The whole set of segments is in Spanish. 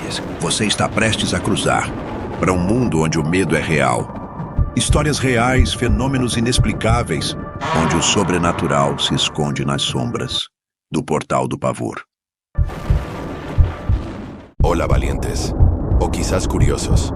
Prepare-se, você está prestes a cruzar para um mundo onde o medo é real. Histórias reais, fenômenos inexplicáveis, onde o sobrenatural se esconde nas sombras do Portal do Pavor. Hola valientes, o quizás curiosos.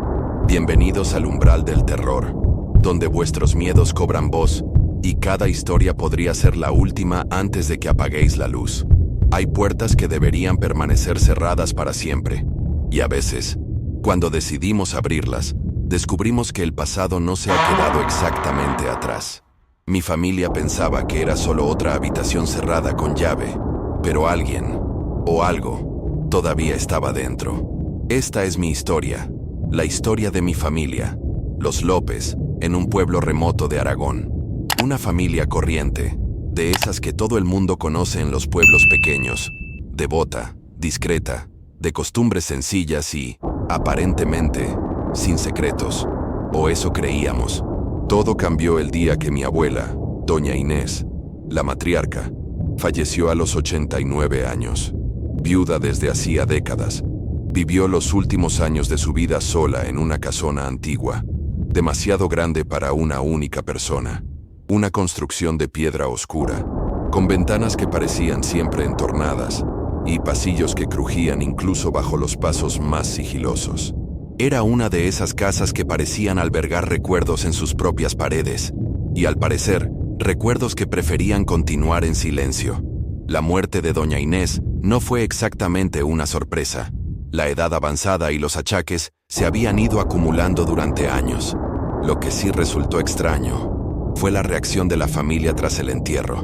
Bienvenidos al umbral del terror, donde vuestros miedos cobran voz y cada historia podría ser la última antes de que apaguéis la luz. Hay puertas que deberían permanecer cerradas para siempre, y a veces, cuando decidimos abrirlas, descubrimos que el pasado no se ha quedado exactamente atrás. Mi familia pensaba que era solo otra habitación cerrada con llave, pero alguien, o algo, todavía estaba dentro. Esta es mi historia, la historia de mi familia, los López, en un pueblo remoto de Aragón. Una familia corriente, de esas que todo el mundo conoce en los pueblos pequeños, devota, discreta, de costumbres sencillas y, aparentemente, sin secretos. O eso creíamos. Todo cambió el día que mi abuela, doña Inés, la matriarca, falleció a los 89 años. Viuda desde hacía décadas, vivió los últimos años de su vida sola en una casona antigua, demasiado grande para una única persona. Una construcción de piedra oscura, con ventanas que parecían siempre entornadas y pasillos que crujían incluso bajo los pasos más sigilosos. Era una de esas casas que parecían albergar recuerdos en sus propias paredes, y al parecer, recuerdos que preferían continuar en silencio. La muerte de doña Inés no fue exactamente una sorpresa. La edad avanzada y los achaques se habían ido acumulando durante años. Lo que sí resultó extraño fue la reacción de la familia tras el entierro.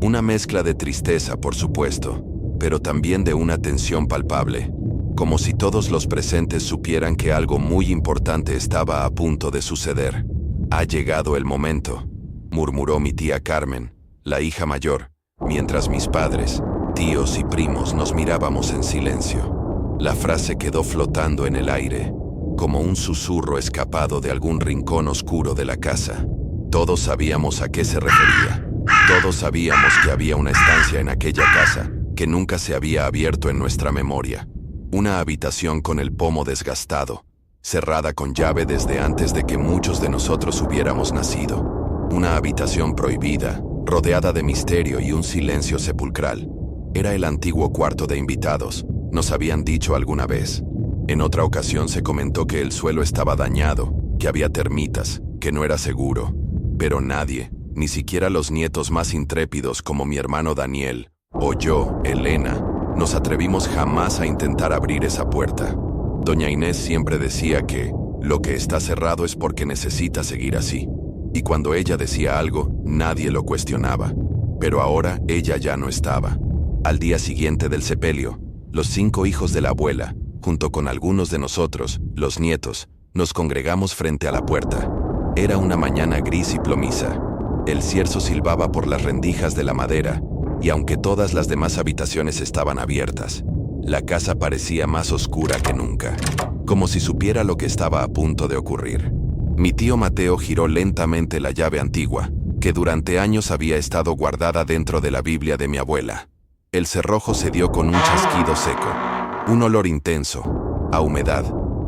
Una mezcla de tristeza, por supuesto, pero también de una tensión palpable, como si todos los presentes supieran que algo muy importante estaba a punto de suceder. «Ha llegado el momento», murmuró mi tía Carmen, la hija mayor, mientras mis padres, tíos y primos nos mirábamos en silencio. La frase quedó flotando en el aire, como un susurro escapado de algún rincón oscuro de la casa. Todos sabíamos a qué se refería. Todos sabíamos que había una estancia en aquella casa que nunca se había abierto en nuestra memoria. Una habitación con el pomo desgastado, cerrada con llave desde antes de que muchos de nosotros hubiéramos nacido. Una habitación prohibida, rodeada de misterio y un silencio sepulcral. Era el antiguo cuarto de invitados, nos habían dicho alguna vez. En otra ocasión se comentó que el suelo estaba dañado, que había termitas, que no era seguro. Pero nadie, ni siquiera los nietos más intrépidos como mi hermano Daniel, o yo, Elena, nos atrevimos jamás a intentar abrir esa puerta. Doña Inés siempre decía que lo que está cerrado es porque necesita seguir así. Y cuando ella decía algo, nadie lo cuestionaba. Pero ahora ella ya no estaba. Al día siguiente del sepelio, los 5 hijos de la abuela, junto con algunos de nosotros, los nietos, nos congregamos frente a la puerta. Era una mañana gris y plomiza. El cierzo silbaba por las rendijas de la madera, y aunque todas las demás habitaciones estaban abiertas, la casa parecía más oscura que nunca, como si supiera lo que estaba a punto de ocurrir. Mi tío Mateo giró lentamente la llave antigua, que durante años había estado guardada dentro de la Biblia de mi abuela. El cerrojo se dio con un chasquido seco. Un olor intenso, a humedad,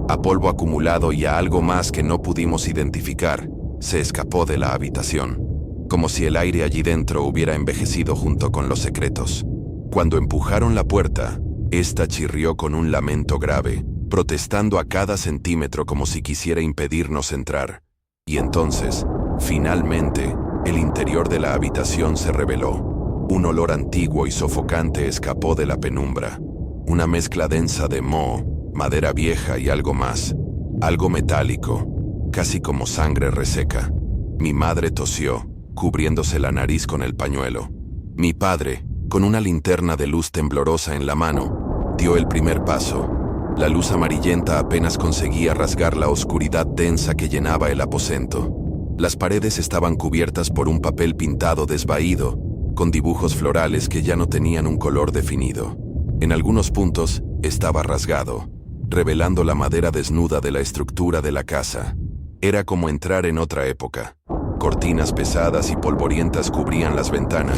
a polvo acumulado y a algo más que no pudimos identificar, se escapó de la habitación, como si el aire allí dentro hubiera envejecido junto con los secretos. Cuando empujaron la puerta, esta chirrió con un lamento grave, protestando a cada centímetro como si quisiera impedirnos entrar. Y entonces, finalmente, el interior de la habitación se reveló. Un olor antiguo y sofocante escapó de la penumbra. Una mezcla densa de moho, madera vieja y algo más. Algo metálico, casi como sangre reseca. Mi madre tosió, cubriéndose la nariz con el pañuelo. Mi padre, con una linterna de luz temblorosa en la mano, dio el primer paso. La luz amarillenta apenas conseguía rasgar la oscuridad densa que llenaba el aposento. Las paredes estaban cubiertas por un papel pintado desvaído, con dibujos florales que ya no tenían un color definido. En algunos puntos estaba rasgado, revelando la madera desnuda de la estructura de la casa. Era como entrar en otra época. Cortinas pesadas y polvorientas cubrían las ventanas,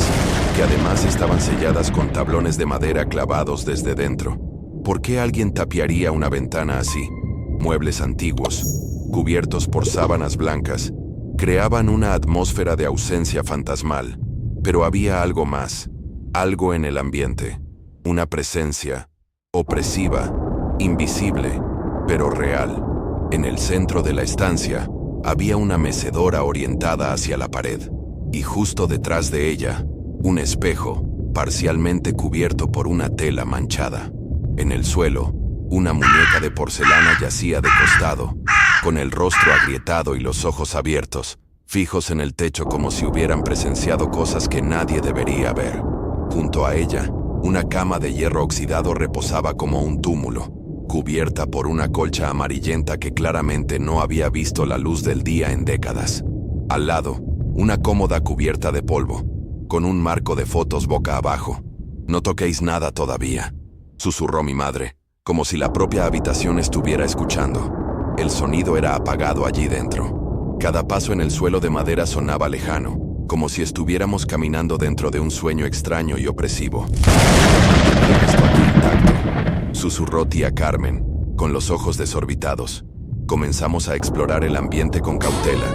que además estaban selladas con tablones de madera clavados desde dentro. ¿Por qué alguien tapiaría una ventana así? Muebles antiguos, cubiertos por sábanas blancas, creaban una atmósfera de ausencia fantasmal. Pero había algo más, algo en el ambiente, una presencia, opresiva, invisible, pero real. En el centro de la estancia, había una mecedora orientada hacia la pared, y justo detrás de ella, un espejo, parcialmente cubierto por una tela manchada. En el suelo, una muñeca de porcelana yacía de costado, con el rostro agrietado y los ojos abiertos, fijos en el techo como si hubieran presenciado cosas que nadie debería ver. Junto a ella, una cama de hierro oxidado reposaba como un túmulo, cubierta por una colcha amarillenta que claramente no había visto la luz del día en décadas. Al lado, una cómoda cubierta de polvo, con un marco de fotos boca abajo. «No toquéis nada todavía», susurró mi madre, como si la propia habitación estuviera escuchando. El sonido era apagado allí dentro. Cada paso en el suelo de madera sonaba lejano, como si estuviéramos caminando dentro de un sueño extraño y opresivo. «Esto aquí intacto», susurró tía Carmen, con los ojos desorbitados. Comenzamos a explorar el ambiente con cautela.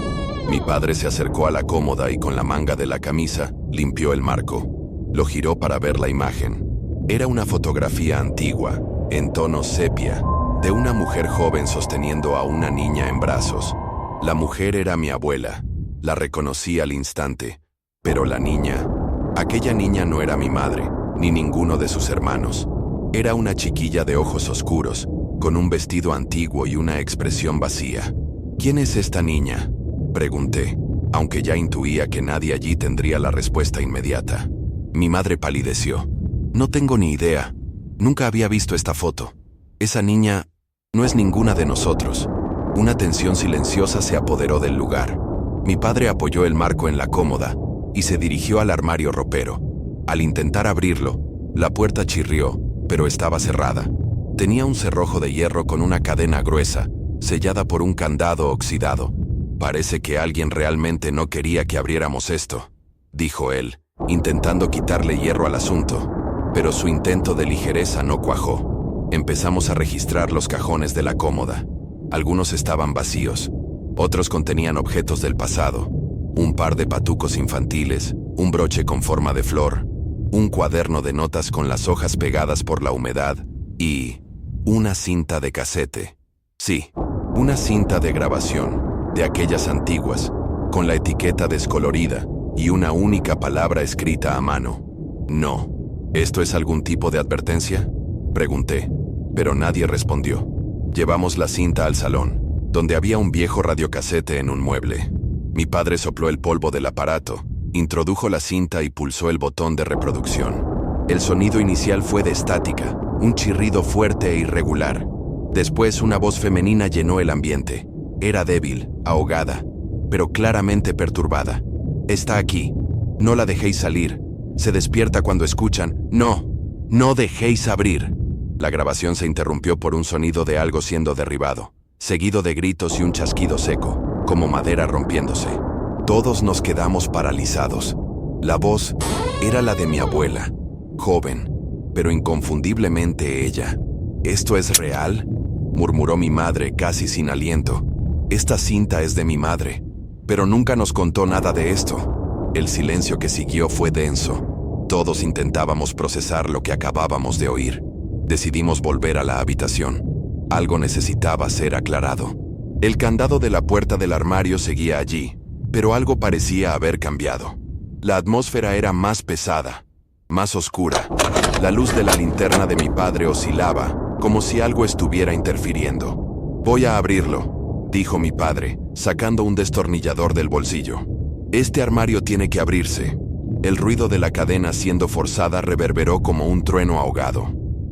Mi padre se acercó a la cómoda y con la manga de la camisa limpió el marco. Lo giró para ver la imagen. Era una fotografía antigua, en tono sepia, de una mujer joven sosteniendo a una niña en brazos. La mujer era mi abuela. La reconocí al instante. Pero la niña... Aquella niña no era mi madre, ni ninguno de sus hermanos. Era una chiquilla de ojos oscuros, con un vestido antiguo y una expresión vacía. «¿Quién es esta niña?», pregunté, aunque ya intuía que nadie allí tendría la respuesta inmediata. Mi madre palideció. «No tengo ni idea. Nunca había visto esta foto. Esa niña no es ninguna de nosotros». Una tensión silenciosa se apoderó del lugar. Mi padre apoyó el marco en la cómoda y se dirigió al armario ropero. Al intentar abrirlo, la puerta chirrió, pero estaba cerrada. Tenía un cerrojo de hierro con una cadena gruesa, sellada por un candado oxidado. «Parece que alguien realmente no quería que abriéramos esto», dijo él, intentando quitarle hierro al asunto. Pero su intento de ligereza no cuajó. Empezamos a registrar los cajones de la cómoda. Algunos estaban vacíos, otros contenían objetos del pasado. Un par de patucos infantiles, un broche con forma de flor, un cuaderno de notas con las hojas pegadas por la humedad y una cinta de casete. Sí, una cinta de grabación, de aquellas antiguas, con la etiqueta descolorida y una única palabra escrita a mano. «No». «¿Esto es algún tipo de advertencia?», pregunté, pero nadie respondió. Llevamos la cinta al salón, donde había un viejo radiocasete en un mueble. Mi padre sopló el polvo del aparato, introdujo la cinta y pulsó el botón de reproducción. El sonido inicial fue de estática, un chirrido fuerte e irregular. Después una voz femenina llenó el ambiente. Era débil, ahogada, pero claramente perturbada. «Está aquí. No la dejéis salir. Se despierta cuando escuchan. No, no dejéis abrir». La grabación se interrumpió por un sonido de algo siendo derribado, seguido de gritos y un chasquido seco, como madera rompiéndose. Todos nos quedamos paralizados. La voz era la de mi abuela, joven, pero inconfundiblemente ella. «¿Esto es real?», murmuró mi madre casi sin aliento. «Esta cinta es de mi madre, pero nunca nos contó nada de esto». El silencio que siguió fue denso. Todos intentábamos procesar lo que acabábamos de oír. Decidimos volver a la habitación. Algo necesitaba ser aclarado. El candado de la puerta del armario seguía allí, pero algo parecía haber cambiado. La atmósfera era más pesada, más oscura. La luz de la linterna de mi padre oscilaba, como si algo estuviera interfiriendo. «Voy a abrirlo», dijo mi padre, sacando un destornillador del bolsillo. «Este armario tiene que abrirse». El ruido de la cadena siendo forzada reverberó como un trueno ahogado.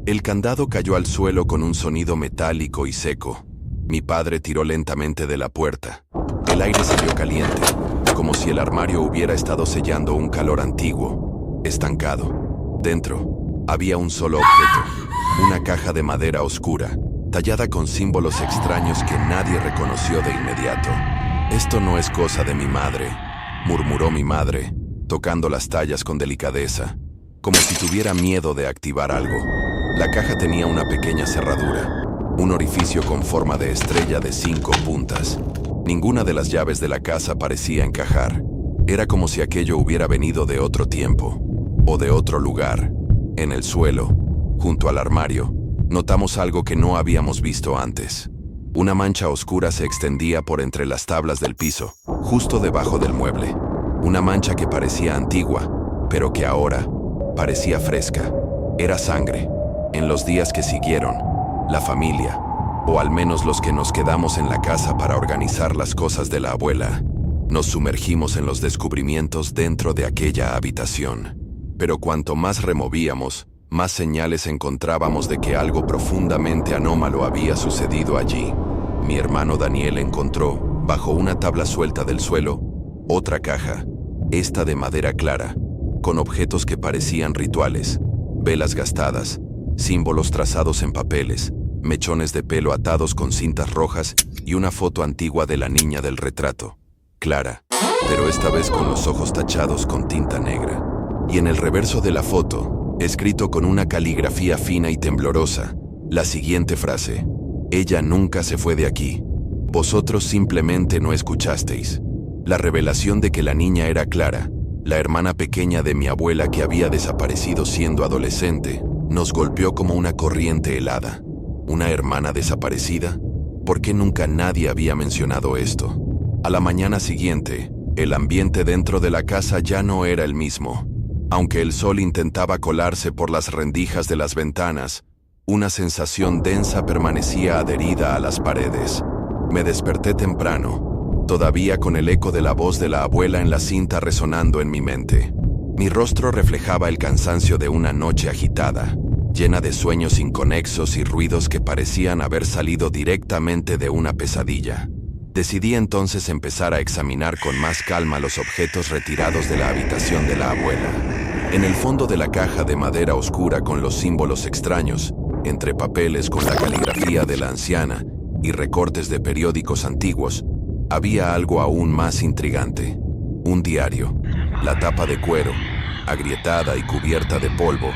El candado cayó al suelo con un sonido metálico y seco. Mi padre tiró lentamente de la puerta. El aire salió caliente, como si el armario hubiera estado sellando un calor antiguo, estancado. Dentro había un solo objeto, una caja de madera oscura, tallada con símbolos extraños que nadie reconoció de inmediato. «Esto no es cosa de mi madre», murmuró mi madre, tocando las tallas con delicadeza, como si tuviera miedo de activar algo. La caja tenía una pequeña cerradura, un orificio con forma de estrella de 5 puntas. Ninguna de las llaves de la casa parecía encajar. Era como si aquello hubiera venido de otro tiempo, o de otro lugar. En el suelo, junto al armario, notamos algo que no habíamos visto antes. Una mancha oscura se extendía por entre las tablas del piso, justo debajo del mueble. Una mancha que parecía antigua, pero que ahora parecía fresca. Era sangre. En los días que siguieron, la familia, o al menos los que nos quedamos en la casa para organizar las cosas de la abuela, nos sumergimos en los descubrimientos dentro de aquella habitación. Pero cuanto más removíamos, más señales encontrábamos de que algo profundamente anómalo había sucedido allí. Mi hermano Daniel encontró, bajo una tabla suelta del suelo, otra caja, esta de madera clara, con objetos que parecían rituales, velas gastadas, símbolos trazados en papeles, mechones de pelo atados con cintas rojas y una foto antigua de la niña del retrato. Clara, pero esta vez con los ojos tachados con tinta negra. Y en el reverso de la foto, escrito con una caligrafía fina y temblorosa, la siguiente frase: «Ella nunca se fue de aquí. Vosotros simplemente no escuchasteis». La revelación de que la niña era Clara, la hermana pequeña de mi abuela que había desaparecido siendo adolescente, nos golpeó como una corriente helada. ¿Una hermana desaparecida? ¿Por qué nunca nadie había mencionado esto? A la mañana siguiente, el ambiente dentro de la casa ya no era el mismo. Aunque el sol intentaba colarse por las rendijas de las ventanas, una sensación densa permanecía adherida a las paredes. Me desperté temprano, todavía con el eco de la voz de la abuela en la cinta resonando en mi mente. Mi rostro reflejaba el cansancio de una noche agitada, llena de sueños inconexos y ruidos que parecían haber salido directamente de una pesadilla. Decidí entonces empezar a examinar con más calma los objetos retirados de la habitación de la abuela. En el fondo de la caja de madera oscura con los símbolos extraños, entre papeles con la caligrafía de la anciana y recortes de periódicos antiguos, había algo aún más intrigante. Un diario. La tapa de cuero, agrietada y cubierta de polvo,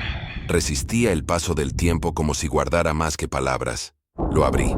resistía el paso del tiempo como si guardara más que palabras. Lo abrí.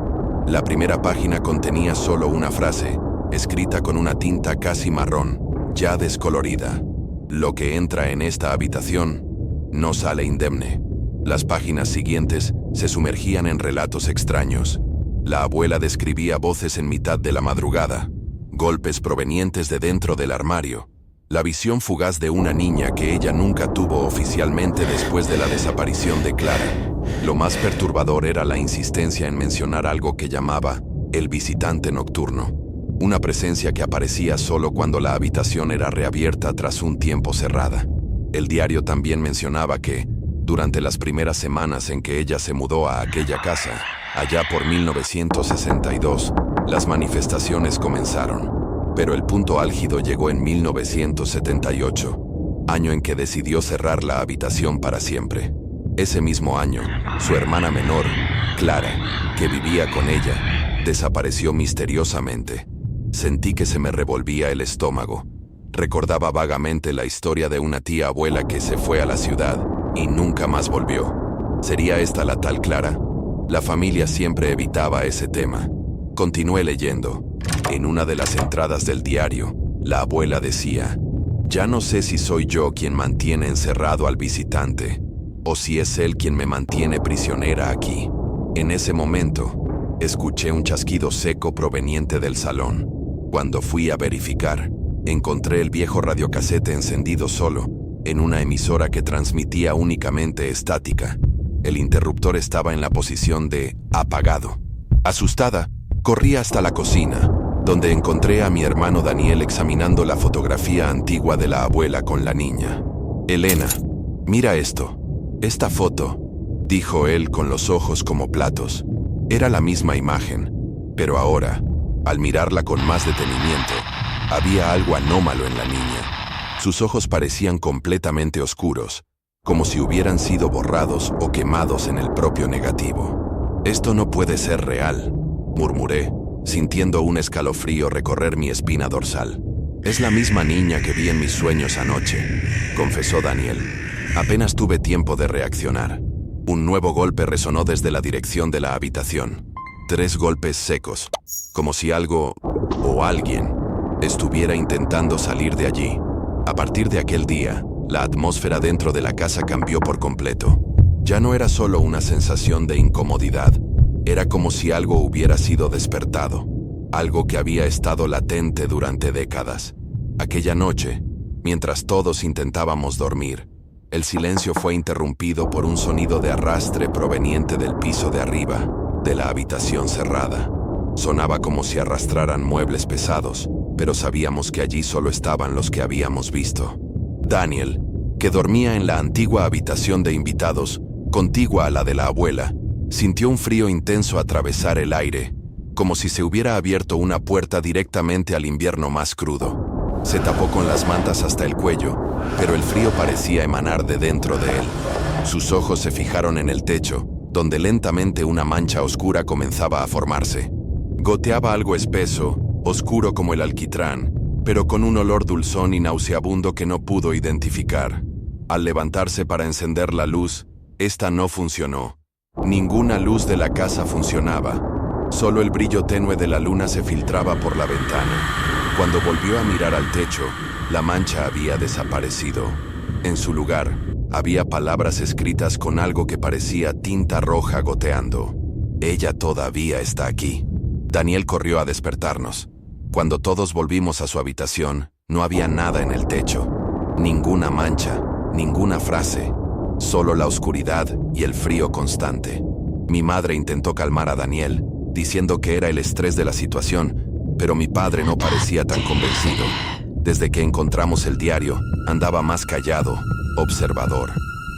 La primera página contenía solo una frase, escrita con una tinta casi marrón, ya descolorida: «Lo que entra en esta habitación no sale indemne». Las páginas siguientes se sumergían en relatos extraños. La abuela describía voces en mitad de la madrugada, golpes provenientes de dentro del armario, la visión fugaz de una niña que ella nunca tuvo oficialmente después de la desaparición de Clara. Lo más perturbador era la insistencia en mencionar algo que llamaba el visitante nocturno, una presencia que aparecía solo cuando la habitación era reabierta tras un tiempo cerrada. El diario también mencionaba que, durante las primeras semanas en que ella se mudó a aquella casa, allá por 1962, las manifestaciones comenzaron. Pero el punto álgido llegó en 1978, año en que decidió cerrar la habitación para siempre. Ese mismo año, su hermana menor, Clara, que vivía con ella, desapareció misteriosamente. Sentí que se me revolvía el estómago. Recordaba vagamente la historia de una tía abuela que se fue a la ciudad y nunca más volvió. ¿Sería esta la tal Clara? La familia siempre evitaba ese tema. Continué leyendo. En una de las entradas del diario, la abuela decía: «Ya no sé si soy yo quien mantiene encerrado al visitante, o si es él quien me mantiene prisionera aquí». En ese momento, escuché un chasquido seco proveniente del salón. Cuando fui a verificar, encontré el viejo radiocasete encendido solo, en una emisora que transmitía únicamente estática. El interruptor estaba en la posición de apagado. Asustada, corrí hasta la cocina, donde encontré a mi hermano Daniel examinando la fotografía antigua de la abuela con la niña. «Elena, mira esto. Esta foto», dijo él con los ojos como platos. Era la misma imagen, pero ahora, al mirarla con más detenimiento, había algo anómalo en la niña. Sus ojos parecían completamente oscuros, como si hubieran sido borrados o quemados en el propio negativo. «Esto no puede ser real», murmuré, sintiendo un escalofrío recorrer mi espina dorsal. «Es la misma niña que vi en mis sueños anoche», confesó Daniel. Apenas tuve tiempo de reaccionar. Un nuevo golpe resonó desde la dirección de la habitación. 3 golpes secos, como si algo o alguien estuviera intentando salir de allí. A partir de aquel día, la atmósfera dentro de la casa cambió por completo. Ya no era solo una sensación de incomodidad, era como si algo hubiera sido despertado, algo que había estado latente durante décadas. Aquella noche, mientras todos intentábamos dormir, el silencio fue interrumpido por un sonido de arrastre proveniente del piso de arriba, de la habitación cerrada. Sonaba como si arrastraran muebles pesados, pero sabíamos que allí solo estaban los que habíamos visto. Daniel, que dormía en la antigua habitación de invitados, contigua a la de la abuela, sintió un frío intenso atravesar el aire, como si se hubiera abierto una puerta directamente al invierno más crudo. Se tapó con las mantas hasta el cuello, pero el frío parecía emanar de dentro de él. Sus ojos se fijaron en el techo, donde lentamente una mancha oscura comenzaba a formarse. Goteaba algo espeso, oscuro como el alquitrán, pero con un olor dulzón y nauseabundo que no pudo identificar. Al levantarse para encender la luz, esta no funcionó. Ninguna luz de la casa funcionaba. Solo el brillo tenue de la luna se filtraba por la ventana. Cuando volvió a mirar al techo, la mancha había desaparecido. En su lugar, había palabras escritas con algo que parecía tinta roja goteando. Ella todavía está aquí. Daniel corrió a despertarnos. Cuando todos volvimos a su habitación, no había nada en el techo. Ninguna mancha, ninguna frase. Solo la oscuridad y el frío constante. Mi madre intentó calmar a Daniel, diciendo que era el estrés de la situación, pero mi padre no parecía tan convencido. Desde que encontramos el diario, andaba más callado, observador.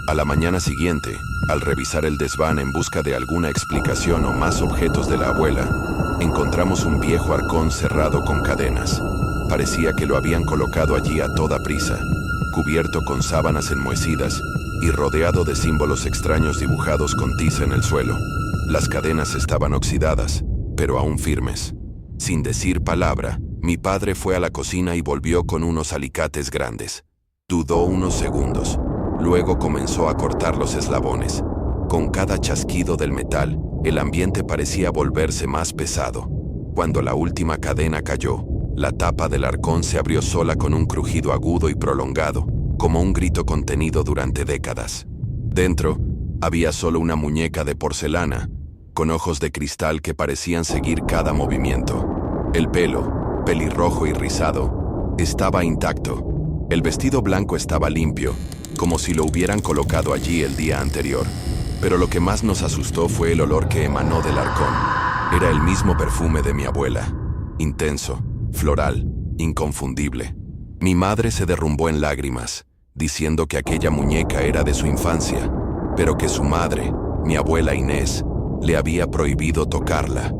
A la mañana siguiente, al revisar el desván en busca de alguna explicación o más objetos de la abuela, encontramos un viejo arcón cerrado con cadenas. Parecía que lo habían colocado allí a toda prisa, cubierto con sábanas enmohecidas y rodeado de símbolos extraños dibujados con tiza en el suelo. Las cadenas estaban oxidadas, pero aún firmes. Sin decir palabra, mi padre fue a la cocina y volvió con unos alicates grandes. Dudó unos segundos. Luego comenzó a cortar los eslabones. Con cada chasquido del metal, el ambiente parecía volverse más pesado. Cuando la última cadena cayó, la tapa del arcón se abrió sola con un crujido agudo y prolongado, como un grito contenido durante décadas. Dentro, había solo una muñeca de porcelana, con ojos de cristal que parecían seguir cada movimiento. El pelo, pelirrojo y rizado, estaba intacto. El vestido blanco estaba limpio, como si lo hubieran colocado allí el día anterior. Pero lo que más nos asustó fue el olor que emanó del arcón. Era el mismo perfume de mi abuela. Intenso, floral, inconfundible. Mi madre se derrumbó en lágrimas, diciendo que aquella muñeca era de su infancia, pero que su madre, mi abuela Inés, le había prohibido tocarla.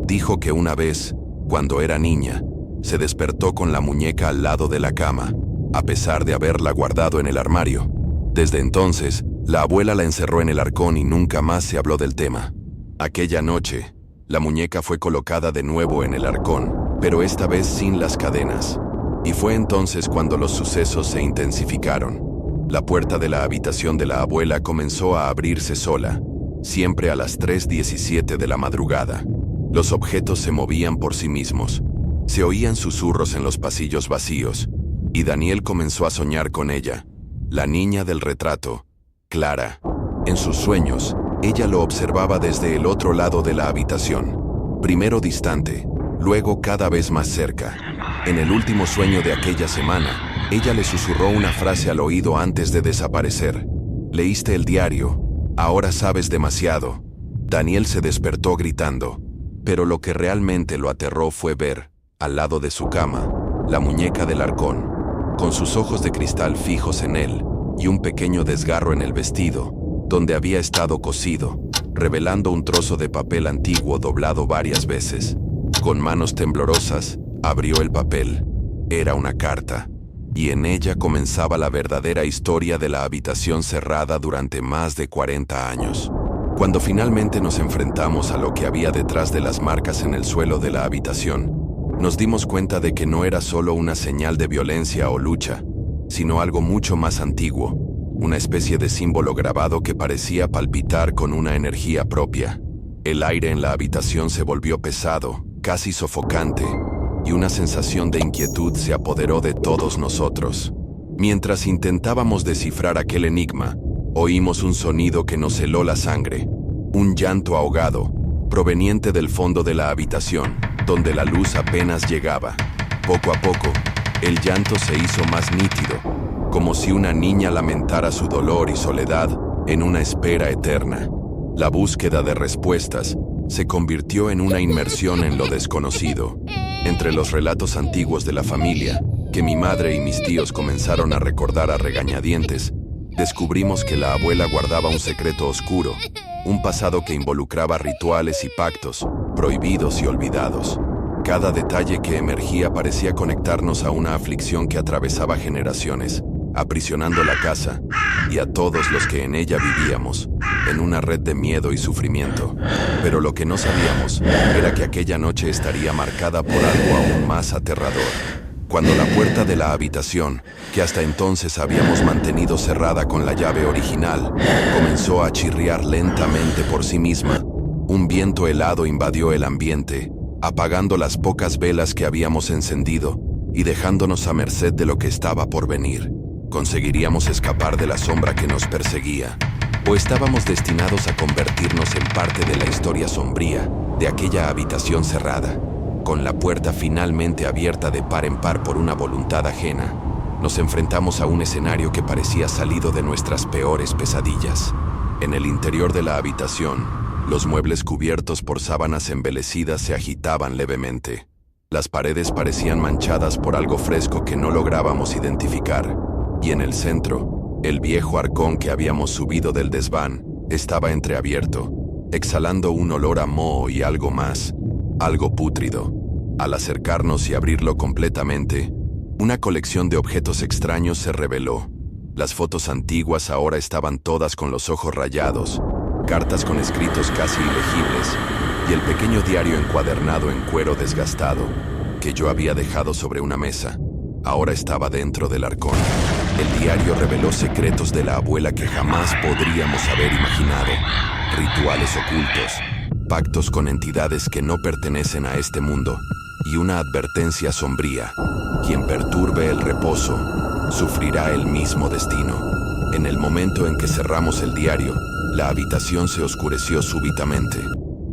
Dijo que una vez, cuando era niña, se despertó con la muñeca al lado de la cama, a pesar de haberla guardado en el armario. Desde entonces, la abuela la encerró en el arcón y nunca más se habló del tema. Aquella noche, la muñeca fue colocada de nuevo en el arcón, pero esta vez sin las cadenas. Y fue entonces cuando los sucesos se intensificaron. La puerta de la habitación de la abuela comenzó a abrirse sola, siempre a las 3:17 de la madrugada. Los objetos se movían por sí mismos. Se oían susurros en los pasillos vacíos, y Daniel comenzó a soñar con ella, la niña del retrato, Clara. En sus sueños, ella lo observaba desde el otro lado de la habitación, primero distante, luego cada vez más cerca. En el último sueño de aquella semana, ella le susurró una frase al oído antes de desaparecer. «Leíste el diario, ahora sabes demasiado». Daniel se despertó gritando, pero lo que realmente lo aterró fue ver, al lado de su cama, la muñeca del arcón, con sus ojos de cristal fijos en él y un pequeño desgarro en el vestido, donde había estado cosido, revelando un trozo de papel antiguo doblado varias veces. Con manos temblorosas, abrió el papel. Era una carta, y en ella comenzaba la verdadera historia de la habitación cerrada durante más de 40 años. Cuando finalmente nos enfrentamos a lo que había detrás de las marcas en el suelo de la habitación, nos dimos cuenta de que no era solo una señal de violencia o lucha, sino algo mucho más antiguo, una especie de símbolo grabado que parecía palpitar con una energía propia. El aire en la habitación se volvió pesado, casi sofocante, y una sensación de inquietud se apoderó de todos nosotros. Mientras intentábamos descifrar aquel enigma, oímos un sonido que nos heló la sangre, un llanto ahogado, proveniente del fondo de la habitación, donde la luz apenas llegaba. Poco a poco, el llanto se hizo más nítido, como si una niña lamentara su dolor y soledad en una espera eterna. La búsqueda de respuestas se convirtió en una inmersión en lo desconocido. Entre los relatos antiguos de la familia, que mi madre y mis tíos comenzaron a recordar a regañadientes, descubrimos que la abuela guardaba un secreto oscuro, un pasado que involucraba rituales y pactos, prohibidos y olvidados. Cada detalle que emergía parecía conectarnos a una aflicción que atravesaba generaciones, aprisionando la casa y a todos los que en ella vivíamos, en una red de miedo y sufrimiento. Pero lo que no sabíamos era que aquella noche estaría marcada por algo aún más aterrador. Cuando la puerta de la habitación, que hasta entonces habíamos mantenido cerrada con la llave original, comenzó a chirriar lentamente por sí misma, un viento helado invadió el ambiente, apagando las pocas velas que habíamos encendido y dejándonos a merced de lo que estaba por venir. ¿Conseguiríamos escapar de la sombra que nos perseguía? ¿O estábamos destinados a convertirnos en parte de la historia sombría de aquella habitación cerrada? Con la puerta finalmente abierta de par en par por una voluntad ajena, nos enfrentamos a un escenario que parecía salido de nuestras peores pesadillas. En el interior de la habitación, los muebles cubiertos por sábanas envelecidas se agitaban levemente. Las paredes parecían manchadas por algo fresco que no lográbamos identificar. Y en el centro, el viejo arcón que habíamos subido del desván estaba entreabierto, exhalando un olor a moho y algo más, algo pútrido. Al acercarnos y abrirlo completamente, una colección de objetos extraños se reveló. Las fotos antiguas ahora estaban todas con los ojos rayados, cartas con escritos casi ilegibles, y el pequeño diario encuadernado en cuero desgastado, que yo había dejado sobre una mesa, ahora estaba dentro del arcón. El diario reveló secretos de la abuela que jamás podríamos haber imaginado, rituales ocultos, pactos con entidades que no pertenecen a este mundo, y una advertencia sombría: quien perturbe el reposo, sufrirá el mismo destino. En el momento en que cerramos el diario, la habitación se oscureció súbitamente.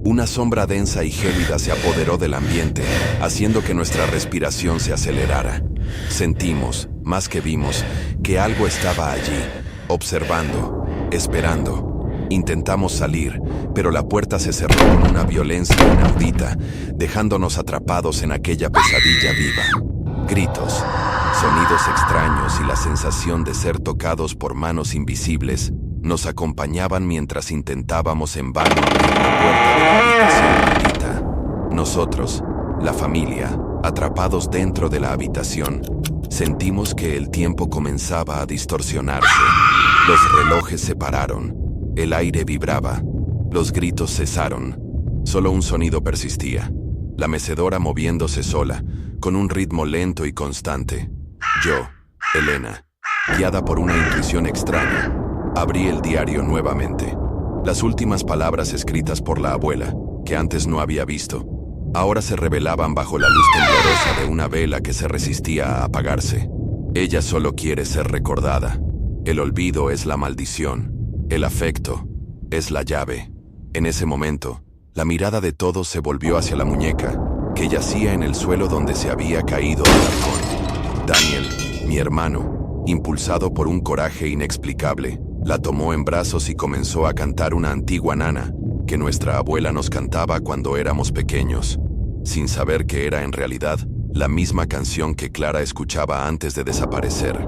Una sombra densa y gélida se apoderó del ambiente, haciendo que nuestra respiración se acelerara. Sentimos, más que vimos, que algo estaba allí, observando, esperando. Intentamos salir, pero la puerta se cerró con una violencia inaudita, dejándonos atrapados en aquella pesadilla viva. Gritos, sonidos extraños y la sensación de ser tocados por manos invisibles nos acompañaban mientras intentábamos en vano abrir la puerta de la habitación maldita. Nosotros, la familia, atrapados dentro de la habitación, sentimos que el tiempo comenzaba a distorsionarse. Los relojes se pararon, el aire vibraba, los gritos cesaron. Solo un sonido persistía: la mecedora moviéndose sola, con un ritmo lento y constante. Yo, Elena, guiada por una intuición extraña, abrí el diario nuevamente. Las últimas palabras escritas por la abuela, que antes no había visto, ahora se revelaban bajo la luz temblorosa de una vela que se resistía a apagarse. Ella solo quiere ser recordada. El olvido es la maldición. El afecto es la llave. En ese momento, la mirada de todos se volvió hacia la muñeca, que yacía en el suelo donde se había caído del arcón. Daniel, mi hermano, impulsado por un coraje inexplicable, la tomó en brazos y comenzó a cantar una antigua nana que nuestra abuela nos cantaba cuando éramos pequeños, sin saber que era en realidad la misma canción que Clara escuchaba antes de desaparecer.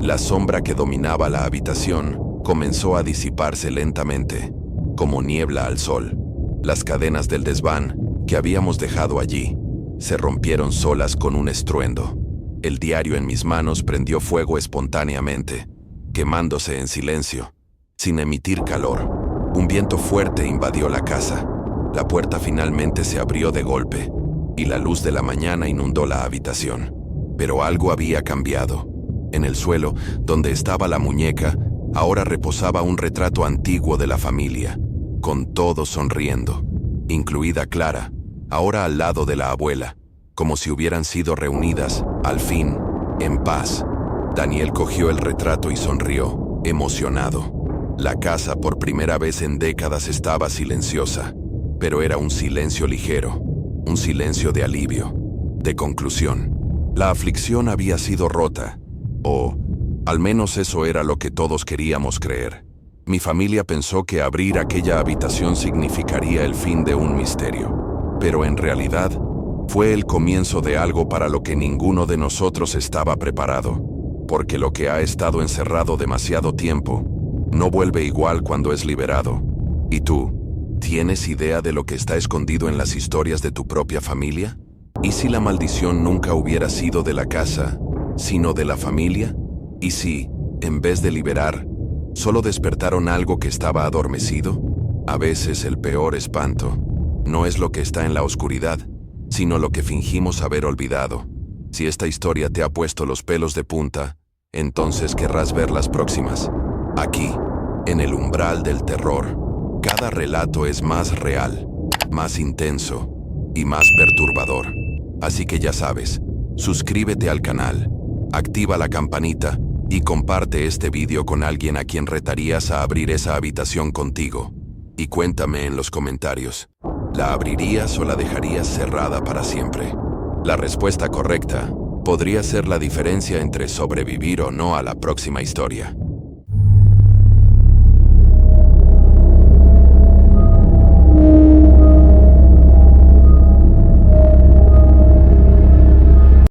La sombra que dominaba la habitación comenzó a disiparse lentamente, como niebla al sol. Las cadenas del desván, que habíamos dejado allí, se rompieron solas con un estruendo. El diario en mis manos prendió fuego espontáneamente, quemándose en silencio, sin emitir calor. Un viento fuerte invadió la casa. La puerta finalmente se abrió de golpe, y la luz de la mañana inundó la habitación. Pero algo había cambiado. En el suelo, donde estaba la muñeca, ahora reposaba un retrato antiguo de la familia, con todos sonriendo, incluida Clara, ahora al lado de la abuela, como si hubieran sido reunidas, al fin, en paz. Daniel cogió el retrato y sonrió, emocionado. La casa por primera vez en décadas estaba silenciosa, pero era un silencio ligero, un silencio de alivio, de conclusión. La aflicción había sido rota, o al menos eso era lo que todos queríamos creer. Mi familia pensó que abrir aquella habitación significaría el fin de un misterio, pero en realidad fue el comienzo de algo para lo que ninguno de nosotros estaba preparado, porque lo que ha estado encerrado demasiado tiempo no vuelve igual cuando es liberado. ¿Y tú? ¿Tienes idea de lo que está escondido en las historias de tu propia familia? ¿Y si la maldición nunca hubiera sido de la casa, sino de la familia? ¿Y si, en vez de liberar, solo despertaron algo que estaba adormecido? A veces el peor espanto no es lo que está en la oscuridad, sino lo que fingimos haber olvidado. Si esta historia te ha puesto los pelos de punta, entonces querrás ver las próximas. Aquí, en el umbral del terror, cada relato es más real, más intenso y más perturbador. Así que ya sabes, suscríbete al canal, activa la campanita y comparte este vídeo con alguien a quien retarías a abrir esa habitación contigo. Y cuéntame en los comentarios, ¿la abrirías o la dejarías cerrada para siempre? La respuesta correcta podría ser la diferencia entre sobrevivir o no a la próxima historia.